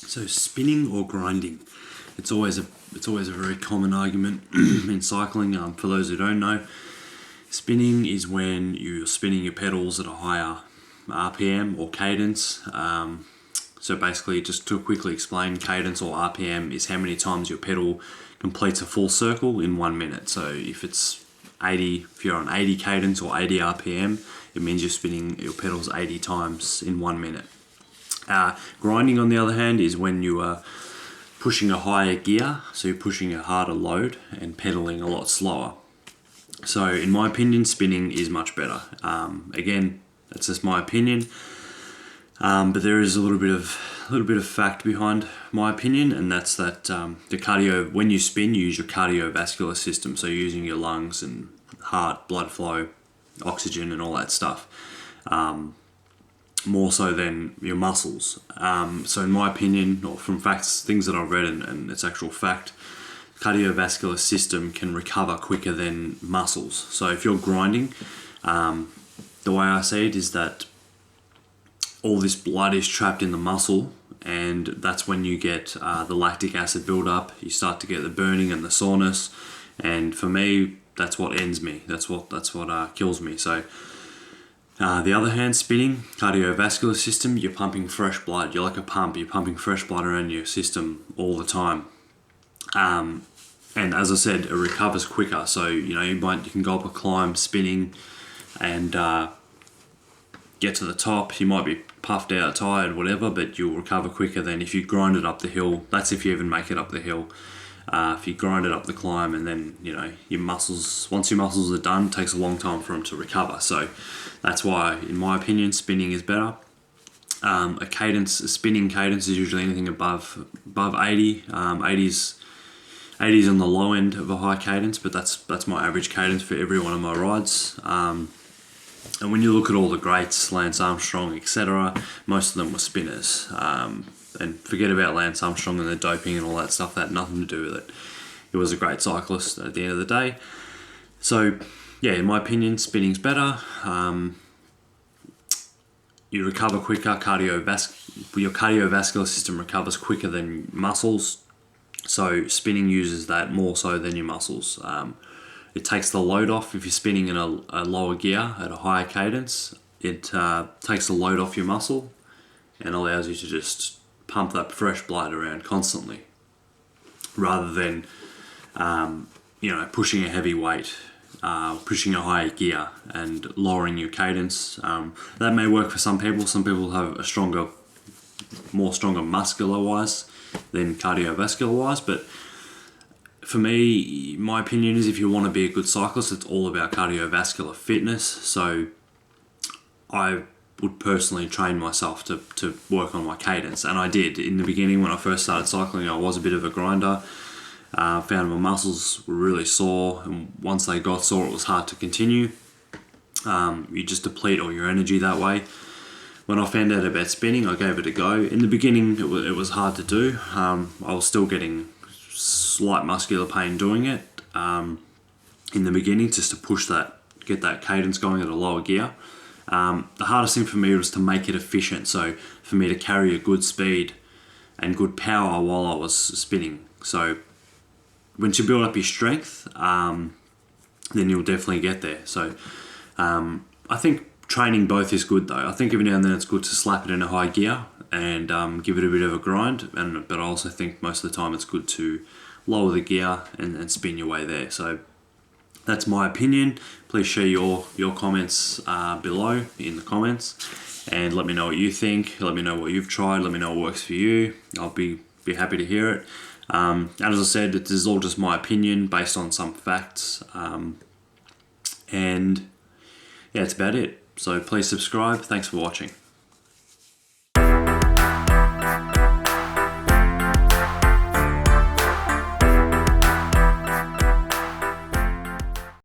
So spinning or grinding, it's always a very common argument in cycling. For those who don't know, spinning is when you're spinning your pedals at a higher RPM or cadence. So basically, just to quickly explain, cadence or RPM is how many times your pedal completes a full circle in 1 minute. So if you're on 80 cadence or 80 RPM, it means you're spinning your pedals 80 times in 1 minute. Grinding, on the other hand, is when you are pushing a higher gear, so you're pushing a harder load and pedaling a lot slower. So in my opinion, spinning is much better. Again, that's just my opinion, but there is a little bit of fact behind my opinion, and that's that when you spin, you use your cardiovascular system, so you're using your lungs and heart, blood flow, oxygen, and all that stuff. More so than your muscles. So in my opinion, or from facts, things that I've read and it's actual fact, cardiovascular system can recover quicker than muscles. So if you're grinding, the way I see it is that all this blood is trapped in the muscle, and that's when you get the lactic acid buildup. You start to get the burning and the soreness, and for me, that's what ends me. That's what kills me. So the other hand, spinning, cardiovascular system, you're pumping fresh blood. You're like a pump. You're pumping fresh blood around your system all the time. And as I said, it recovers quicker. So, you can go up a climb spinning and get to the top. You might be puffed out, tired, whatever, but you'll recover quicker than if you grind it up the hill. That's if you even make it up the hill. If you grind it up the climb, and then once your muscles are done, it takes a long time for them to recover. So that's why, in my opinion, spinning is better. A spinning cadence is usually anything above 80. 80's on the low end of a high cadence, but that's my average cadence for every one of my rides. And when you look at all the greats, Lance Armstrong, etc., most of them were spinners. And forget about Lance Armstrong and the doping and all that stuff. That had nothing to do with it. He was a great cyclist at the end of the day. So, yeah, in my opinion, spinning's better. You recover quicker. Your cardiovascular system recovers quicker than muscles. So spinning uses that more so than your muscles. It takes the load off. If you're spinning in a lower gear at a higher cadence, it takes the load off your muscle and allows you to just pump that fresh blood around constantly, rather than pushing a heavy weight, pushing a higher gear and lowering your cadence. That may work for some people. Some people have a stronger muscular wise than cardiovascular wise, but for me, my opinion is if you want to be a good cyclist, it's all about cardiovascular fitness. So I would personally train myself to work on my cadence, and I did. In the beginning, when I first started cycling, I was a bit of a grinder. Found my muscles were really sore, and once they got sore, it was hard to continue. You just deplete all your energy that way. When I found out about spinning, I gave it a go. In the beginning, it was hard to do. I was still getting slight muscular pain doing it in the beginning, just to get that cadence going at a lower gear. The hardest thing for me was to make it efficient, so for me to carry a good speed and good power while I was spinning. So once you build up your strength, then you'll definitely get there. So I think training both is good though. I think every now and then it's good to slap it in a high gear and give it a bit of a grind, but I also think most of the time it's good to lower the gear and spin your way there. So that's my opinion. Please share your comments below in the comments, and let me know what you think. Let me know what you've tried. Let me know what works for you. I'll be happy to hear it. And as I said, this is all just my opinion based on some facts. And yeah, that's about it. So please subscribe. Thanks for watching.